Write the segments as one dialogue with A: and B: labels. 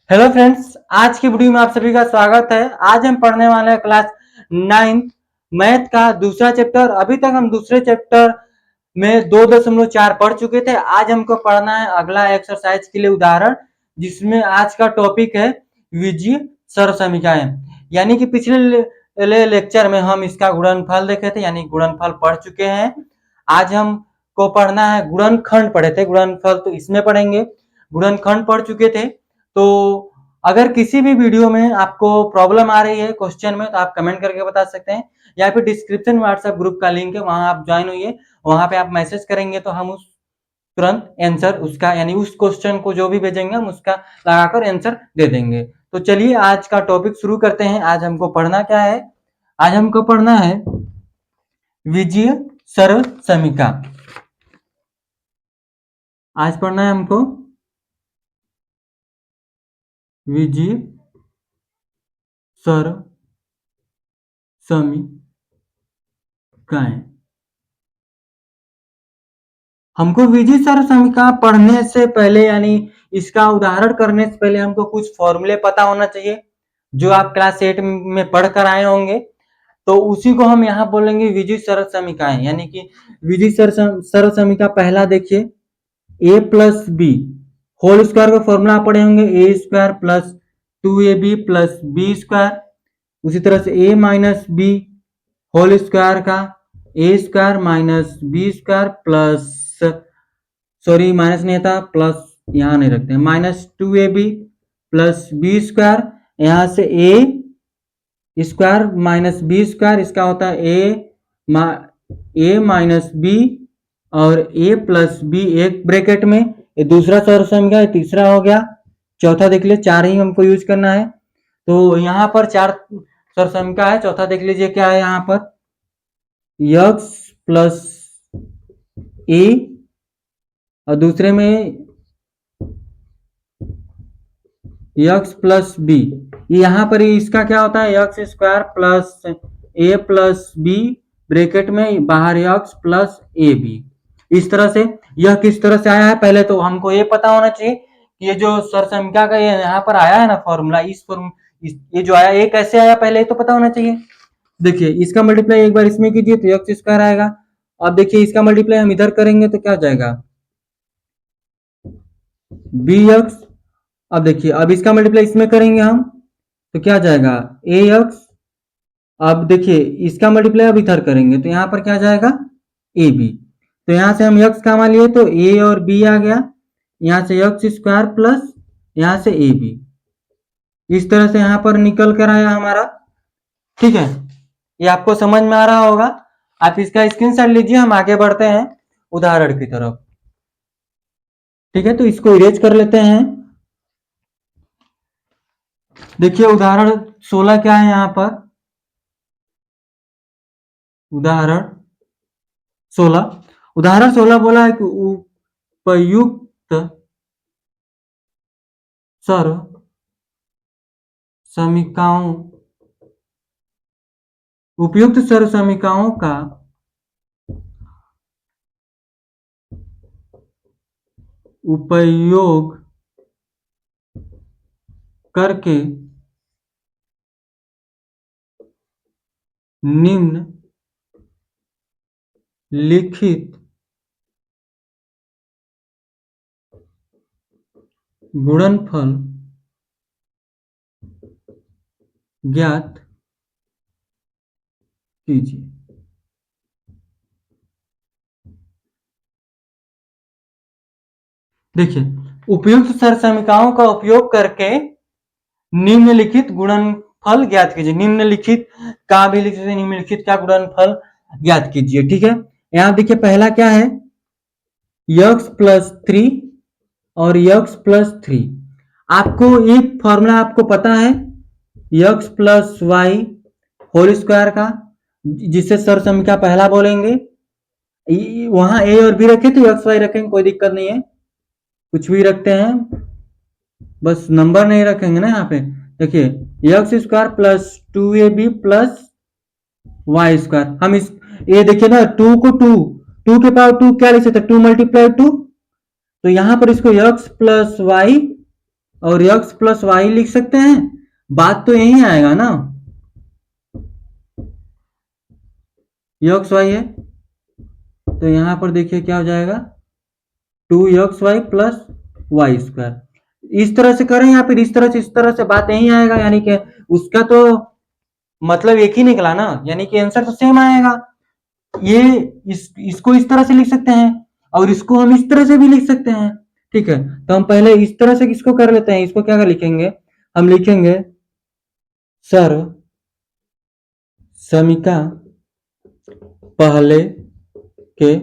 A: Hello friends, आज की video में आप सभी का स्वागत है। आज हम पढ़ने वाले हैं क्लास 9 मैथ का दूसरा चैप्टर। अभी तक हम दूसरे चैप्टर में 2.4 पढ़ चुके थे। आज हमको पढ़ना है अगला एक्सरसाइज के लिए उदाहरण, जिसमें आज का टॉपिक है विजीय सरसमीकाएं। यानी कि पिछले लेक्चर में हम इसका गुणनफल देखे थे, यानी गुणनफल पढ़ चुके हैं। आज हमको पढ़ना है गुणनखंड। पढ़े थे गुणनफल तो इसमें पढ़ेंगे। गुणनखंड पढ़ चुके थे। तो अगर किसी भी वीडियो में आपको प्रॉब्लम आ रही है क्वेश्चन में, तो आप कमेंट करके बता सकते हैं, या फिर डिस्क्रिप्शन में व्हाट्सएप ग्रुप का लिंक है, वहां आप ज्वाइन होइए। वहां पे आप मैसेज करेंगे तो हम उस तुरंत आंसर उसका, यानी उस क्वेश्चन को जो भी भेजेंगे हम उसका लगाकर आंसर दे देंगे। तो चलिए आज का टॉपिक शुरू करते हैं। आज हमको पढ़ना क्या है? आज हमको पढ़ना है विजीय सरसमीका। आज पढ़ना है हमको विजीय सरसमीकाएं। हमको विजीय सरसमीका पढ़ने से पहले, यानी इसका उदाहरण करने से पहले, हमको कुछ फॉर्मूले पता होना चाहिए जो आप क्लास 8 में पढ़ कर आए होंगे। तो उसी को हम यहाँ बोलेंगे विजीय सरसमीकाएं। यानी कि विजीय सरसमीका पहला देखिए, a plus B whole square का फॉर्मूला पढ़े होंगे, A square plus 2ab plus B square. उसी तरह से a minus B whole square का A square minus B square plus, sorry minus नहीं था, प्लस यहाँ नहीं रखते हैं, -2ab प्लस बी स्क्वायर। यहाँ से A square minus B square, इसका होता है ए माइनस बी और ए प्लस बी एक ब्रैकेट में। ये दूसरा सरसमीका है, तीसरा हो गया। चौथा देख लीजिए, चार ही हमको यूज करना है। तो यहाँ पर चार सरसमीका है। चौथा देख लीजिए क्या है यहाँ पर, x प्लस ए और दूसरे में x प्लस बी। यहाँ पर इसका क्या होता है, एक्स स्क्वायर प्लस ए प्लस बी ब्रैकेट में, बाहर x प्लस ए बी। इस तरह से यह किस तरह से आया है, पहले तो हमको ये पता होना चाहिए कि ये जो सरसमीका का ये यहाँ पर आया है ना फॉर्मूला, ये जो आया ये कैसे आया, पहले ये तो पता होना चाहिए। देखिए इसका मल्टीप्लाई एक बार इसमें कीजिए तो एक्स स्क्वायर आएगा। अब देखिए इसका मल्टीप्लाई हम इधर करेंगे तो क्या जाएगा, बी एक्स। अब देखिए अब इसका मल्टीप्लाई इसमें करेंगे हम तो क्या जाएगा, ए एक्स। अब देखिए इसका मल्टीप्लाई अब इधर करेंगे तो यहाँ पर क्या जाएगा, ए बी। तो यहाँ से हम एक्स का मान लिए तो ए और बी आ गया। यहाँ से एक्स स्क्वायर प्लस यहाँ से ए बी। इस तरह से यहाँ पर निकल कर आया हमारा। ठीक है, ये आपको समझ में आ रहा होगा। आप इसका स्क्रीनशॉट लीजिए, हम आगे बढ़ते हैं उदाहरण की तरफ। ठीक है, तो इसको इरेज कर लेते हैं। देखिए उदाहरण 16 क्या है यहाँ पर, उदाहरण 16 बोला है कि उपयुक्त सरसमीकाओं का उपयोग करके निम्नलिखित गुणनफल ज्ञात कीजिए। देखिए उपयुक्त सरसमीकाओं का उपयोग करके निम्नलिखित गुणनफल ज्ञात कीजिए। निम्नलिखित का भी लिख सकते हैं, निम्नलिखित का गुणनफल ज्ञात कीजिए। ठीक है, यहाँ देखिए पहला क्या है, x प्लस 3 और x प्लस 3। आपको एक फॉर्मूला आपको पता है x plus Y whole square का, जिसे सरसमीका पहला बोलेंगे। वहां a और b रखे तो x y रखेंगे, कोई दिक्कत नहीं है, कुछ भी रखते हैं, बस नंबर नहीं रखेंगे ना। यहाँ पे देखिए X square plus 2ab plus Y square. हम इस ये देखिए ना, 2 को 2 के पावर 2 क्या लिख सकते हैं, 2 मल्टीप्लाई 2। तो यहाँ पर इसको x प्लस वाई और x प्लस वाई लिख सकते हैं। बात तो यही आएगा ना, x वाई है तो यहां पर देखिए क्या हो जाएगा 2xy प्लस वाई स्क्वायर। इस तरह से करें या फिर इस तरह से बात यही आएगा, यानी कि उसका तो मतलब एक ही निकला ना, यानी कि आंसर तो सेम आएगा। ये इसको इस तरह से लिख सकते हैं और इसको हम इस तरह से भी लिख सकते हैं। ठीक है, तो हम पहले इस तरह से इसको कर लेते हैं। इसको क्या कर लिखेंगे, हम लिखेंगे सर्व समीका पहले के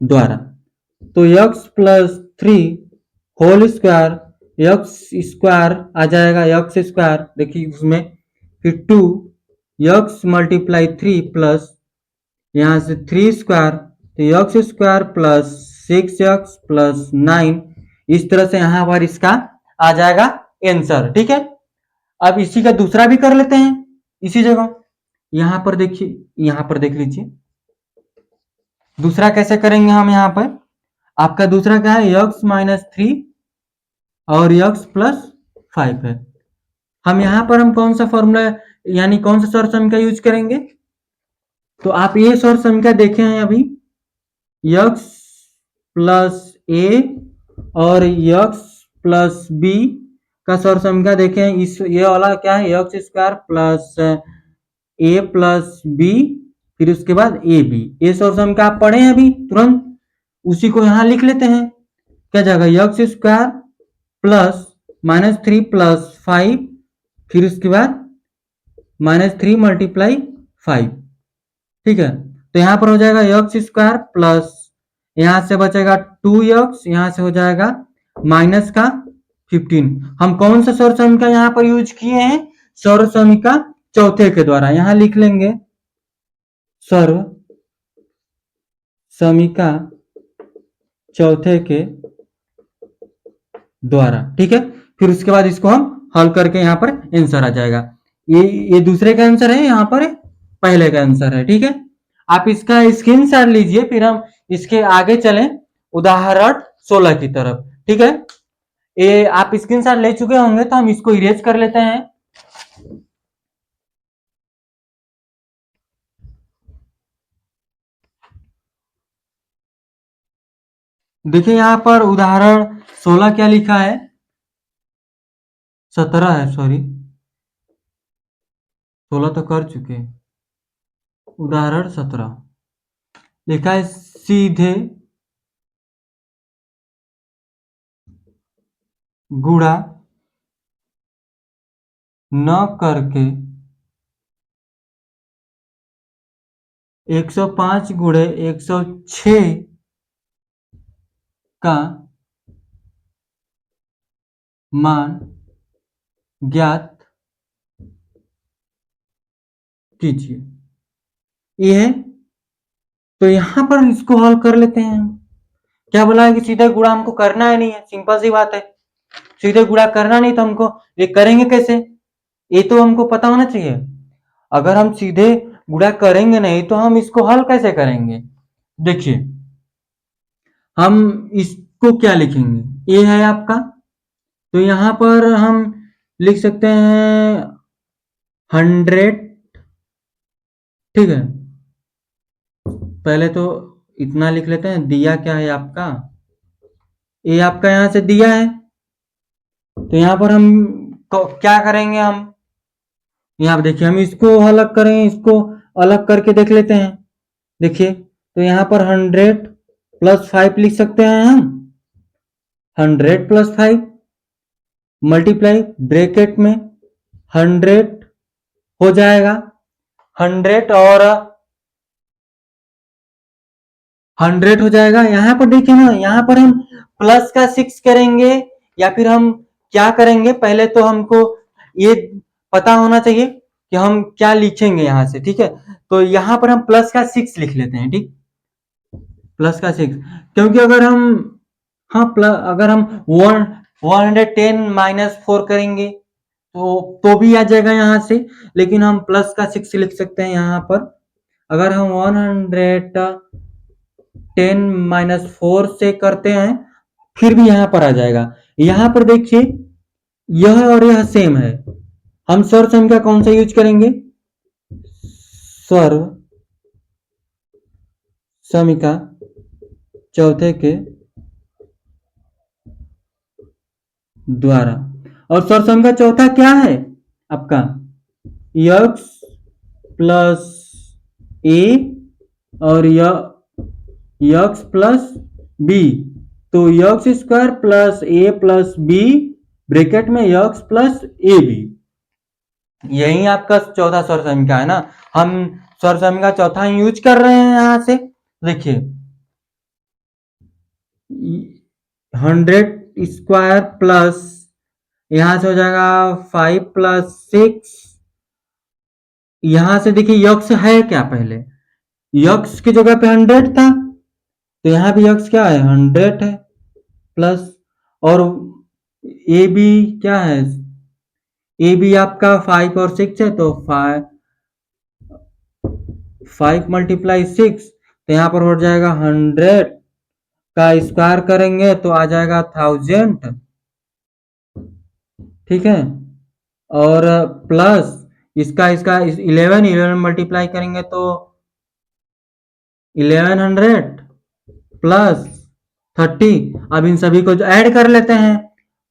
A: द्वारा। तो x plus 3 whole square, X square आ जाएगा, एक्स स्क्वायर देखिए उसमें, फिर 2 एक्स मल्टीप्लाई 3 प्लस यहाँ से 3 स्क्वायर, तो x square plus 6x plus 9। इस तरह से यहाँ पर इसका आ जाएगा आंसर। ठीक है, अब इसी का दूसरा भी कर लेते हैं इसी जगह। यहाँ पर देखिए, यहाँ पर देख लीजिए दूसरा कैसे करेंगे हम। यहाँ पर आपका दूसरा क्या है, x माइनस 3 और x प्लस 5 है। हम यहाँ पर हम कौन सा फॉर्मूला यानी कौन सा सौर समीकरण यूज करेंगे, तो आप ये सौर समीकरण देखे हैं अभी, x प्लस a और x प्लस b का सौर समीकरण देखे हैं। इस ये वाला क्या है, x square plus a plus b, फिर उसके बाद ए बी। ये सौर समीकरण आप पढ़े हैं अभी तुरंत, उसी को यहां लिख लेते हैं। क्या जाएगा, X square plus minus 3 plus 5, फिर उसके बाद माइनस 3 मल्टीप्लाई 5। ठीक है, तो यहां पर हो जाएगा एक्स स्क्वायर प्लस, यहां से बचेगा 2x, यहां से हो जाएगा माइनस का 15। हम कौन सा सौर समीकरण यहां पर यूज किए हैं, सौर समीकरण चौथे के द्वारा। यहां लिख लेंगे सर्व समीकरण चौथे के द्वारा। ठीक है, फिर उसके बाद इसको हम हल करके यहाँ पर आंसर आ जाएगा। ये दूसरे का आंसर है, यहाँ पर पहले का आंसर है। ठीक है, आप इसका स्क्रीनशॉट लीजिए, फिर हम इसके आगे चलें उदाहरण 16 की तरफ। ठीक है, ये आप स्क्रीनशॉट ले चुके होंगे तो हम इसको इरेज कर लेते हैं। देखिए यहाँ पर उदाहरण 16 क्या लिखा है, 17 है, सॉरी 16 तो कर चुके। उदाहरण 17 लिखा है, सीधे गुणा न करके 105 गुणे 106 का मान ज्ञात कीजिए। ये है, तो यहां पर इसको हल कर लेते हैं। क्या बोला है कि सीधे गुणा हमको करना है नहीं है, सिंपल सी बात है। सीधे गुणा करना नहीं तो हमको ये करेंगे कैसे, ये तो हमको पता होना चाहिए। अगर हम सीधे गुणा करेंगे नहीं तो हम इसको हल कैसे करेंगे। देखिए हम इसको क्या लिखेंगे, ये है आपका, तो यहां पर हम लिख सकते हैं 100। ठीक है, पहले तो इतना लिख लेते हैं, दिया क्या है आपका, ये आपका यहां से दिया है, तो यहां पर हम क्या करेंगे, हम यहाँ पर देखिए हम इसको अलग करेंगे, इसको अलग करके देख लेते हैं। देखिए तो यहाँ पर 100 प्लस 5 लिख सकते हैं हम, 100 प्लस 5 मल्टीप्लाई ब्रैकेट में 100 हो जाएगा, 100 और 100 हो जाएगा। यहाँ पर देखिए ना, यहाँ पर हम प्लस का 6 करेंगे या फिर हम क्या करेंगे, पहले तो हमको ये पता होना चाहिए कि हम क्या लिखेंगे यहाँ से। ठीक है, तो यहाँ पर हम प्लस का 6 लिख लेते हैं। ठीक, प्लस का 6, क्योंकि अगर हम हाँ प्लस अगर हम 110 माइनस 4 करेंगे तो भी आ जाएगा यहाँ से, लेकिन हम प्लस का 6 लिख सकते हैं यहाँ पर। अगर हम 110 माइनस 4 से करते हैं फिर भी यहाँ पर आ जाएगा। यहां पर देखिए यह और यह सेम है, हम सर्व समीकरण कौन सा यूज करेंगे? सर्व समीकरण चौथे के द्वारा। और सर्व समीकरण चौथा क्या है आपका? x प्लस ए और x प्लस बी, तो एक्स स्क्वायर प्लस ए प्लस बी ब्रैकेट में x प्लस ए बी, यही आपका चौथा सर्व समीकरण है ना। हम सर्व समीकरण चौथा यूज कर रहे हैं। यहां से देखिए 100 स्क्वायर प्लस यहां से हो जाएगा 5 प्लस 6, यहां से देखिए यक्स है क्या? पहले यक्स की जगह पे 100 था, तो यहां भी यक्स क्या है? 100 है प्लस, और ए बी क्या है? ए बी आपका 5 और 6 है, तो 5 मल्टीप्लाई 6, तो यहाँ पर हो जाएगा 100 का स्क्वायर करेंगे तो आ जाएगा 1000, ठीक है। और प्लस इसका 11 मल्टीप्लाई करेंगे तो 1100 प्लस 30, अब इन सभी को ऐड कर लेते हैं।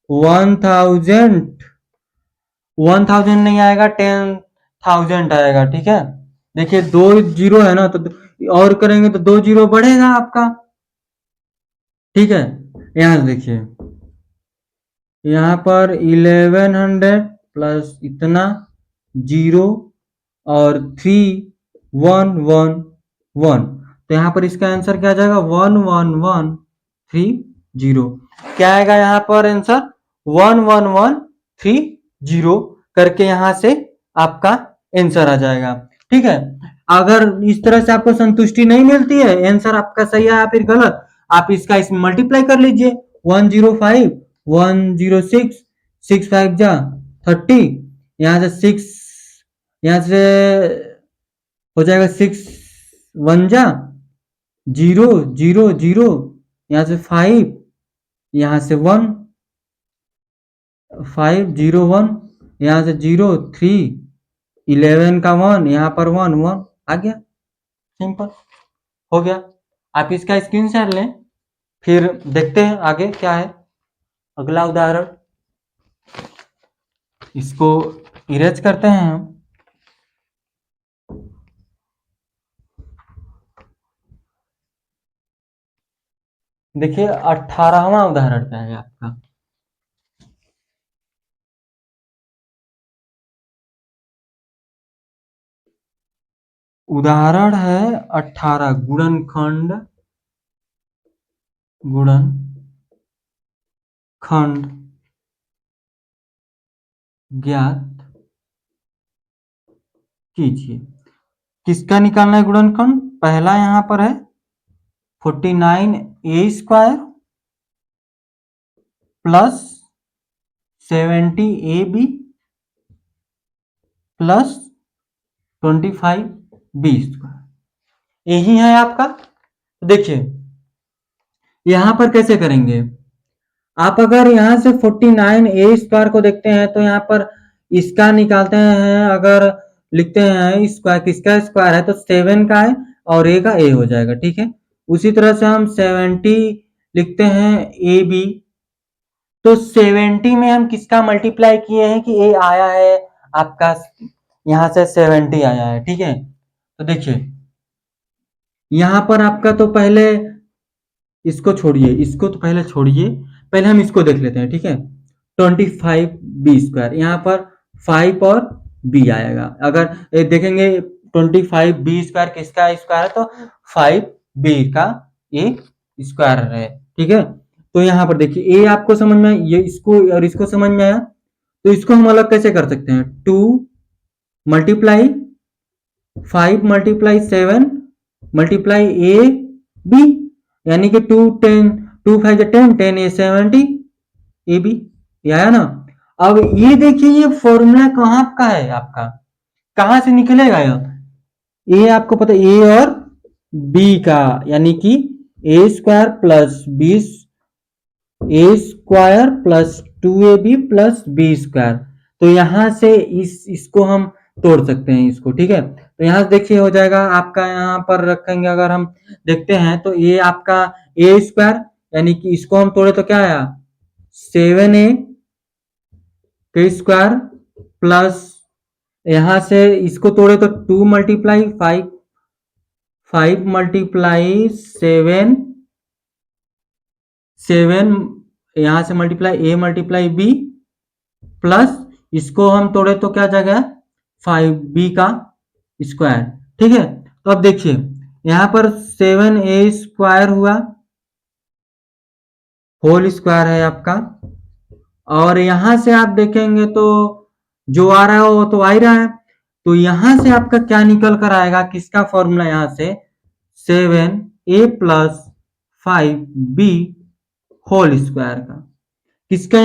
A: 1000 नहीं आएगा, 10,000 आएगा, ठीक है। देखिए 2 जीरो है ना, तो और करेंगे तो 2 जीरो बढ़ेगा आपका, ठीक है। यहां से देखिए यहां पर 1100 प्लस इतना जीरो और 3111, तो यहां पर इसका आंसर क्या आ जाएगा? 11130। क्या आएगा यहाँ पर आंसर? 11130 करके यहां से आपका आंसर आ जाएगा, ठीक है। अगर इस तरह से आपको संतुष्टि नहीं मिलती है, आंसर आपका सही है या फिर गलत, आप इसका इसमें मल्टीप्लाई कर लीजिए। 105 106 6 5 जा 30, यहाँ से 6, यहाँ से हो जाएगा 6 1 जा 0 0 0, यहाँ से 5, यहाँ से 1 5 0 1, यहाँ से 0 3, 11 का 1, यहाँ पर 1 1 आ गया, सिंपल हो गया। आप इसका स्क्रीनशॉट लें, फिर देखते हैं आगे क्या है। अगला उदाहरण, इसको इरेज करते हैं हम। देखिए 18वां उदाहरण क्या है आपका? उदाहरण है 18, गुणनखंड ज्ञात कीजिए। किसका निकालना है गुणनखंड? पहला यहां पर है 49a² plus 70ab plus 25b², यही है आपका। देखिए यहां पर कैसे करेंगे आप? अगर यहां से 49a² को देखते हैं तो यहां पर इसका निकालते हैं, अगर लिखते हैं स्क्वायर, किसका स्क्वायर है तो 7 का है और a का a हो जाएगा, ठीक है। उसी तरह से हम 70 लिखते हैं ए बी, तो 70 में हम किसका मल्टीप्लाई किए हैं कि ए आया है आपका, यहां से 70 आया है, ठीक है। तो देखिए यहां पर आपका तो पहले इसको छोड़िए, इसको तो पहले छोड़िए, पहले हम इसको देख लेते हैं, ठीक है। 25b², यहाँ पर 5 और b आएगा। अगर देखेंगे 25b² किसका स्क्वायर है तो 5b का ए स्क्वायर है, ठीक है। तो यहाँ पर देखिए ए आपको समझ में, ये इसको और इसको समझ में आया, तो इसको हम अलग कैसे कर सकते हैं? 2 multiply 5 multiply 7 multiply A B, यानी कि 2 10 2 5 10 10 ए 70 ए बी, ये आया ना। अब ये देखिए ये फॉर्मूला कहाँ का है आपका, कहाँ से निकलेगा? ये आपको पता है ए और बी का, यानी कि a² plus 20 A square plus 2ab plus B square. तो यहां से इसको हम तोड़ सकते हैं इसको, ठीक है। तो यहां से देखिए हो जाएगा आपका, यहाँ पर रखेंगे अगर हम देखते हैं तो ये आपका ए स्क्वायर, यानी कि इसको हम तोड़े तो क्या आया 7a के स्क्वायर प्लस यहां से इसको तोड़े तो 2 मल्टीप्लाई 5, 5 मल्टीप्लाई 7, 7 यहां से multiply A multiply B plus इसको हम तोड़े तो क्या जाएगा 5b का स्क्वायर, ठीक है। तो अब देखिए यहां पर 7a स्क्वायर हुआ, होल स्क्वायर है आपका, और यहां से आप देखेंगे तो जो आ रहा है वो तो आ ही रहा है। तो यहां से आपका क्या निकल कर आएगा, किसका फॉर्मूला यहां से 7a plus 5b whole square का, किसका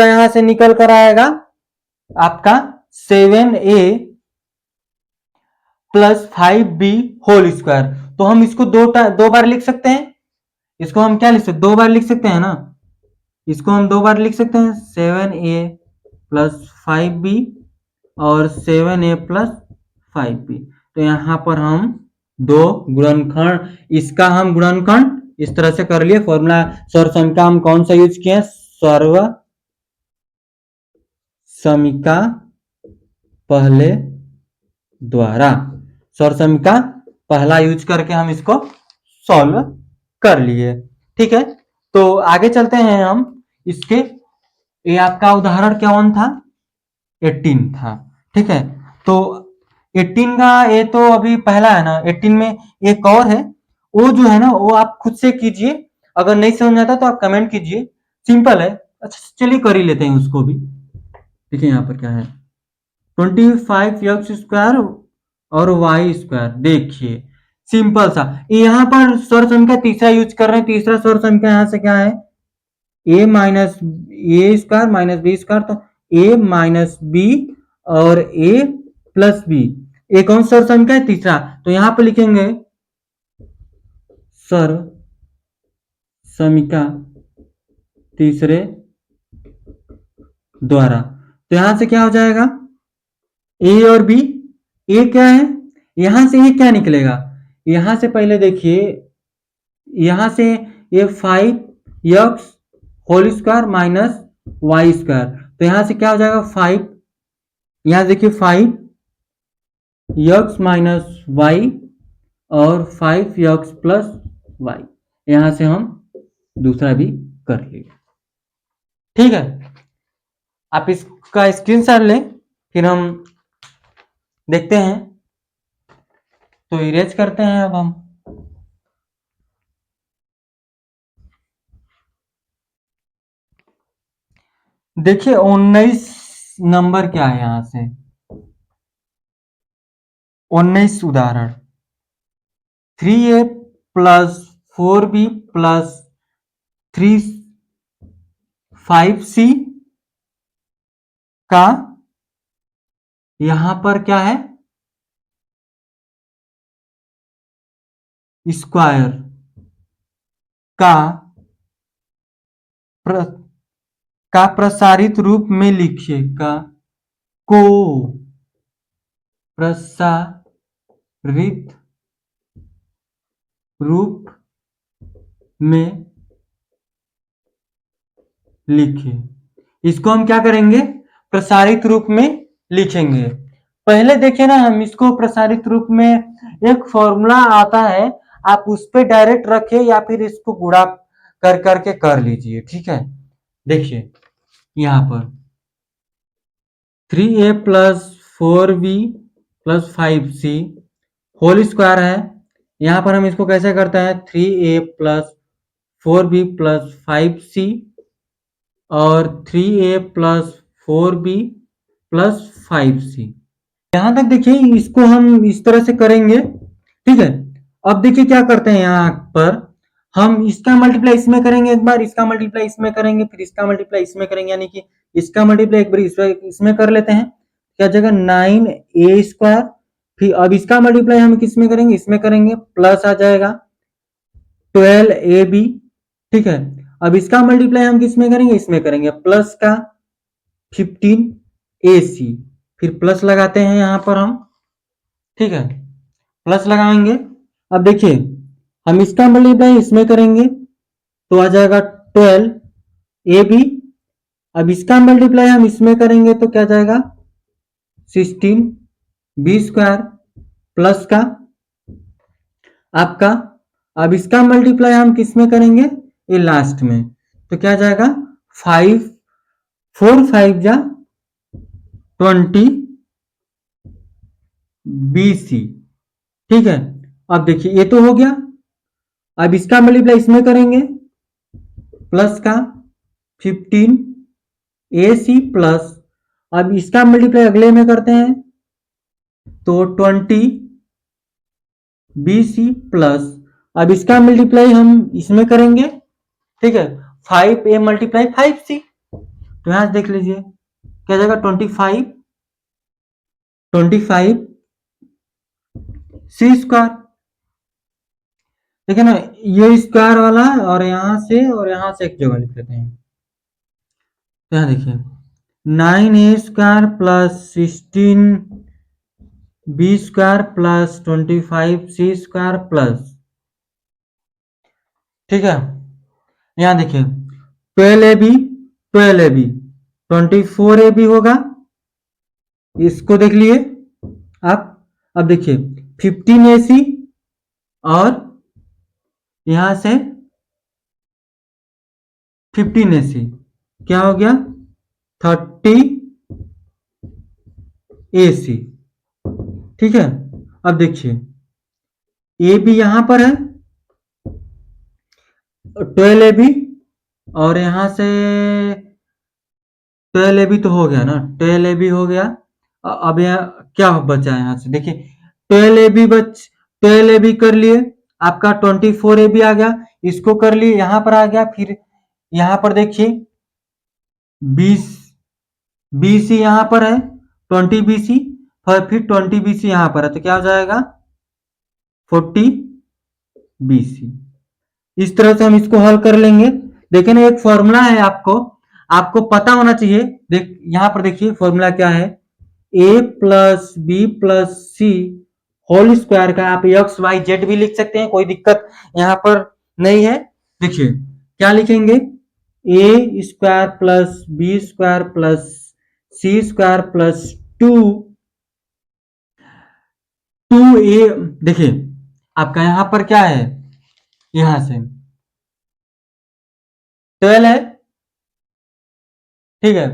A: यहां से निकल कर आएगा आपका 7a plus 5b whole square. तो हम इसको दो बार लिख सकते हैं, इसको हम क्या लिख सकते, दो बार लिख सकते हैं ना, इसको हम दो बार लिख सकते हैं 7a प्लस 5b और 7a प्लस 5b। तो यहां पर हम दो गुणनखंड, इसका हम गुणनखंड इस तरह से कर लिए। फॉर्मूला सर्व समीका हम कौन सा यूज किए, सर्व समीका पहले द्वारा, सर्व समीका पहला यूज करके हम इसको सॉल्व कर लिए, ठीक है। तो आगे चलते हैं हम इसके, ये आपका उदाहरण क्या वन था 18 था, ठीक है। तो 18 का ये तो अभी पहला है ना, 18 में एक और है, वो जो है ना वो आप खुद से कीजिए, अगर नहीं समझ आता तो आप कमेंट कीजिए, सिंपल है। अच्छा चलिए कर ही लेते हैं उसको भी। देखिए यहाँ पर क्या है 25x स्क्वायर और वाई स्क्वायर, देखिए सिंपल सा। यहाँ पर सर्व समीका तीसरा यूज कर रहे हैं, तीसरा सर्व समीका यहाँ से क्या है a minus A square minus B square, तो a माइनस बी और a प्लस बी, एक कौन सर्व समीका है तीसरा। तो यहां पर लिखेंगे सर्व समीका तीसरे द्वारा। तो यहां से क्या हो जाएगा a और b, a क्या है, यहां से a क्या निकलेगा, यहां से पहले देखिए यहां से ये 5x whole square minus Y square, तो यहां से क्या हो जाएगा 5, यहां देखिए 5x माइनस वाई और 5x प्लस वाई, यहां से हम दूसरा भी कर लिए, ठीक है। आप इसका स्क्रीनशॉट लें, फिर हम देखते हैं। तो इरेज करते हैं अब हम, देखिए 19 नंबर क्या है, यहां से 19 उदाहरण 3a plus 4b plus 5c का यहां पर क्या है स्क्वायर का प्रसारित रूप में लिखिए, का को प्रसारित रूप में लिखिए। इसको हम क्या करेंगे प्रसारित रूप में लिखेंगे। पहले देखिए ना हम इसको प्रसारित रूप में एक फॉर्मूला आता है, आप उस पर डायरेक्ट रखिए या फिर इसको गुणा कर करके कर लीजिए, ठीक है। देखिए यहां पर 3a plus 4b plus 5c whole square है, यहां पर हम इसको कैसे करते हैं 3a plus 4b plus 5c और 3a plus 4b plus 5c। यहां तक देखिए इसको हम इस तरह से करेंगे, ठीक है। अब देखिए क्या करते हैं, यहां पर हम इसका मल्टीप्लाई इसमें करेंगे एक बार, इसका मल्टीप्लाई इसमें करेंगे, फिर इसका मल्टीप्लाई इसमें करेंगे, यानी कि इसका मल्टीप्लाई एक बार इसमें कर लेते हैं, क्या जगह 9a स्क्वायर, फिर अब इसका मल्टीप्लाई हम किसमें करेंगे इसमें करेंगे, प्लस आ जाएगा 12ab, ठीक है। अब इसका मल्टीप्लाई हम किस में करेंगे, इसमें करेंगे, प्लस का 15AC, फिर प्लस लगाते हैं यहाँ पर हम, ठीक है, प्लस लगाएंगे। अब देखिए हम इसका मल्टीप्लाई इसमें करेंगे तो आ जाएगा 12AB। अब इसका मल्टीप्लाई हम इसमें करेंगे तो क्या जाएगा, 16B² प्लस का आपका, अब इसका मल्टीप्लाई हम किस में करेंगे, ये लास्ट में, तो क्या जाएगा 5 4 5 जा 20BC, ठीक है। अब देखिए ये तो हो गया। अब इसका मल्टीप्लाई इसमें करेंगे प्लस का 15AC प्लस, अब इसका मल्टीप्लाई अगले में करते हैं तो 20BC प्लस, अब इसका मल्टीप्लाई हम इसमें करेंगे, ठीक है, 5A मल्टीप्लाई 5C, तो यहां देख लीजिए क्या जाएगा 25C², देखिए ना, ये स्क्वायर वाला और यहां से एक जगह लिख लेते हैं, तो यहां देखिए 9A² plus 16B² plus 25C² plus, ठीक है। यहां देखिए 12AB 24AB होगा, इसको देख लिए आप। अब देखिए 15AC और यहां से 15AC क्या हो गया 30AC, ठीक है। अब देखिए ए बी यहां पर है 12AB और यहां से 12AB तो हो गया ना, 12AB हो गया। अब यहाँ क्या बचा है, यहां से देखिए 12AB कर लिए, आपका 24AB आ गया, इसको कर लिए, यहां पर आ गया, फिर यहां पर देखिए 20BC यहां पर है 20BC, फिर 20BC यहां पर है, तो क्या हो जाएगा 40BC। इस तरह से हम इसको हल कर लेंगे। देखिए ना एक फॉर्मूला है, आपको पता होना चाहिए। यहां पर देखिए फॉर्मूला क्या है, a plus B plus C whole square का, आप एक्स वाई जेड भी लिख सकते हैं, कोई दिक्कत यहां पर नहीं है। देखिए क्या लिखेंगे, A² plus B² plus C² plus 2A, देखिए आपका यहां पर क्या है, यहां से 12 है, ठीक है,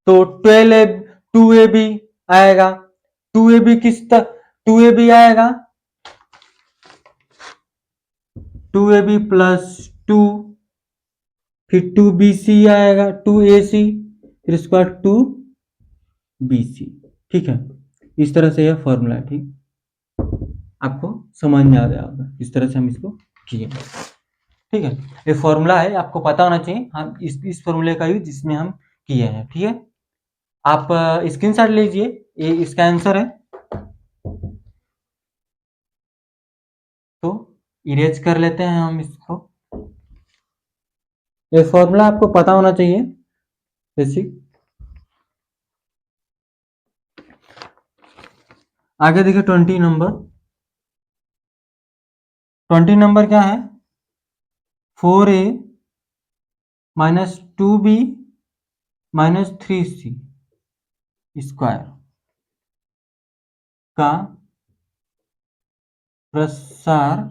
A: तो 2AB आएगा, 2AB आएगा 2AB प्लस 2, फिर 2BC आएगा 2AC, फिर इसका 2BC, ठीक है। इस तरह से यह फॉर्मूला है, ठीक, आपको समझ में आ जाएगा, इस तरह से हम इसको किए, ठीक है। ये फॉर्मूला है, आपको पता होना चाहिए, हम इस फॉर्मूले का यूज जिसमें हम किए हैं, ठीक है। आप स्क्रीनशॉट लीजिए, ये इसका आंसर है, तो इरेज कर लेते हैं हम इसको। ये फॉर्मूला आपको पता होना चाहिए बेसिक। आगे देखिए 20 नंबर क्या है, 4A minus 2B minus 3C square का प्रसार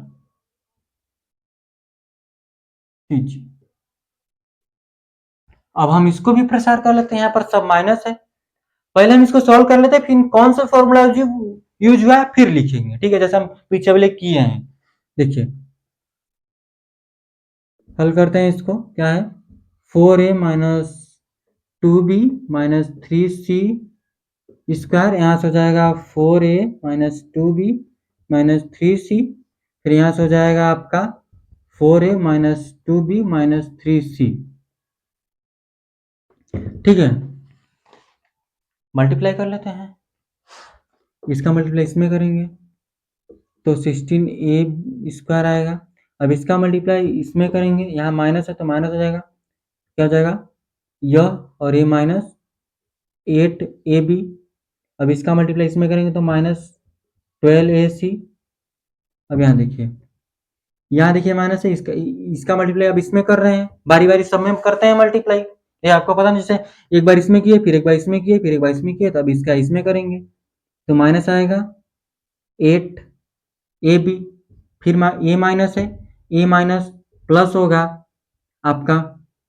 A: कीजिए। अब हम इसको भी प्रसार कर लेते हैं, यहाँ पर सब माइनस है, पहले हम इसको सॉल्व कर लेते हैं, फिर कौन सा फॉर्मूला यूज हुआ है फिर लिखेंगे, ठीक है, जैसे हम पीछे वाले किए हैं। देखिए हल करते हैं इसको, क्या है 4A minus 2B minus 3C square, यहाँ से हो जाएगा 4A minus 2B minus 3C, फिर यहाँ से हो जाएगा आपका 4A minus 2B minus 3C, ठीक है। मल्टीप्लाई कर लेते हैं, इसका मल्टीप्लाई इसमें करेंगे तो 16A² आएगा, अब इसका मल्टीप्लाई इसमें करेंगे, यहाँ माइनस है तो माइनस हो जाएगा, क्या हो जाएगा यह, और ये माइनस 8ab। अब इसका मल्टीप्लाई इसमें करेंगे तो माइनस 12ac। अब यहाँ देखिए माइनस है, इसका इसका मल्टीप्लाई अब इसमें कर रहे हैं, बारी बारी सब में करते हैं मल्टीप्लाई, ये आपको पता नहीं, जैसे एक बार इसमें किए, फिर एक बार इसमें किए, फिर एक बार इसमें किए, तो अब इसका इसमें करेंगे तो माइनस आएगा 8ab, फिर ए माइनस है, ए माइनस प्लस होगा आपका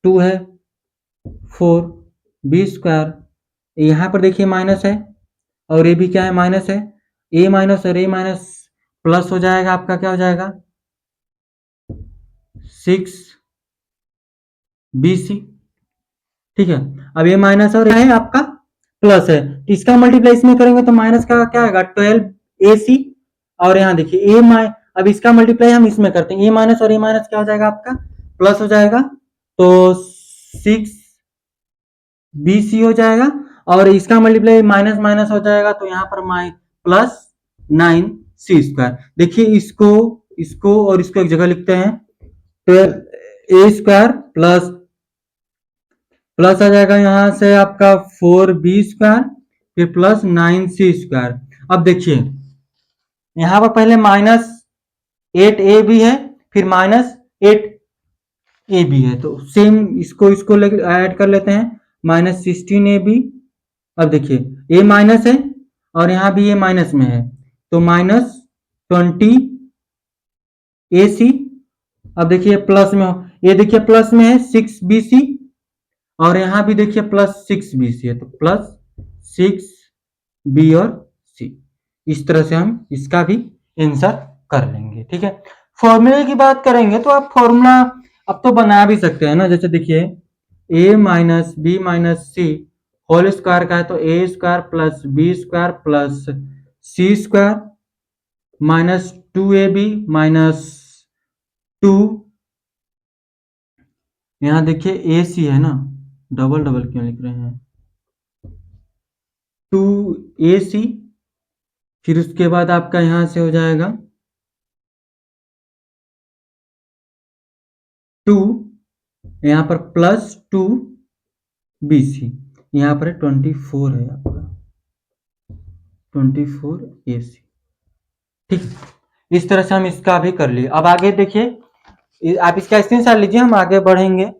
A: 2 है 4b स्क्वायर, यहाँ पर देखिए माइनस है और ये भी क्या है माइनस है, ए माइनस और ए माइनस प्लस हो जाएगा, आपका क्या हो जाएगा 6bc। ठीक है, अब ये माइनस और है आपका प्लस है, तो इसका मल्टीप्लाई इसमें करेंगे तो माइनस का क्या आएगा 12ac। और यहाँ देखिए अब इसका मल्टीप्लाई हम इसमें करते हैं, ए माइनस और ए माइनस क्या हो जाएगा आपका प्लस हो जाएगा, तो 6bc हो जाएगा, और इसका मल्टीप्लाई माइनस माइनस हो जाएगा तो यहाँ पर प्लस 9c स्क्वायर। देखिए इसको इसको और इसको एक जगह लिखते हैं, 12a स्क्वायर प्लस प्लस आ जाएगा यहाँ से आपका 4b स्क्वायर, फिर प्लस 9c स्क्वायर। अब देखिए यहाँ पर पहले माइनस 8ab है, फिर माइनस 8ab है, तो सेम इसको इसको ऐड कर लेते हैं, माइनस 16ab। अब देखिए ए माइनस है और यहाँ भी ये माइनस में है, तो माइनस 20ac। अब देखिए प्लस में, ये देखिए प्लस में है 6bc, और यहाँ भी देखिए प्लस 6bc है, तो प्लस 6b और c। इस तरह से हम इसका भी आंसर कर लेंगे। ठीक है, फॉर्मूले की बात करेंगे तो आप फॉर्मूला अब तो बना भी सकते हैं ना, जैसे देखिए a minus B minus C whole square का है तो A square plus B square plus C square minus 2ab minus 2, यहाँ देखिए ए सी है ना, डबल डबल क्यों लिख रहे हैं, 2ac, फिर उसके बाद आपका यहां से हो जाएगा 2, यहाँ पर प्लस 2bc, यहाँ पर 24 है आपका 24ac। ठीक, इस तरह से हम इसका भी कर लिए। अब आगे देखिए, आप इसका स्क्रीनशॉट लीजिए, हम आगे बढ़ेंगे।